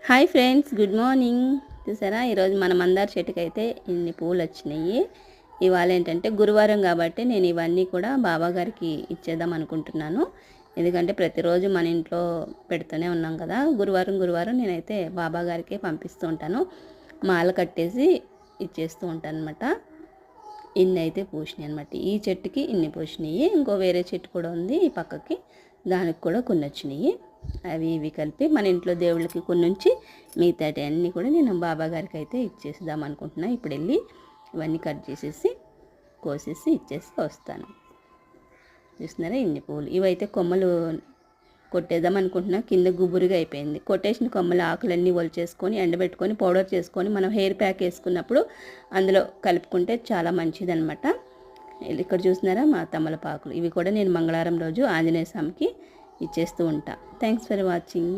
Hi friends, good morning. చూసారా, ఈరోజు మన మందార చెట్టుకి అయితే ఇన్ని పూలు వచ్చినాయి. ఇవాళ ఏంటంటే గురువారం కాబట్టి నేను ఇవన్నీ కూడా బాబాగారికి ఇచ్చేద్దాం అనుకుంటున్నాను. ఎందుకంటే ప్రతిరోజు మన ఇంట్లో పెడుతూనే ఉన్నాం కదా. గురువారం నేనైతే బాబాగారికే పంపిస్తూ ఉంటాను. మాల కట్టేసి ఇచ్చేస్తూ ఉంటాను అనమాట. ఇన్ని అయితే పూసినాయి అనమాట. ఈ చెట్టుకి ఇన్ని పూసినాయి. ఇంకో వేరే చెట్టు కూడా ఉంది ఈ పక్కకి, దానికి కూడా కొన్ని వచ్చినాయి. అవి ఇవి కలిపి మన ఇంట్లో దేవుళ్ళకి కొన్ని ఉంచి మిగతాటి అన్నీ కూడా నేను బాబా గారికి అయితే ఇచ్చేద్దాం అనుకుంటున్నా. ఇప్పుడు వెళ్ళి ఇవన్నీ కట్ చేసేసి కోసేసి ఇచ్చేసి వస్తాను. చూస్తున్నారా, ఇన్ని పువ్వులు. ఇవైతే కొమ్మలు కొట్టేద్దాం అనుకుంటున్నా. కింద గుబురుగా అయిపోయింది. కొట్టేసిన కొమ్మల ఆకులన్నీ ఒలిచేసుకొని ఎండబెట్టుకొని పౌడర్ చేసుకొని మనం హెయిర్ ప్యాక్ వేసుకున్నప్పుడు అందులో కలుపుకుంటే చాలా మంచిదన్నమాట. ఇక్కడ చూస్తున్నారా మా తమలపాకులు. ఇవి కూడా నేను మంగళవారం రోజు ఆంజనేయ స్వామికి ఇచ్చేస్తూ ఉంటా. Thanks for watching.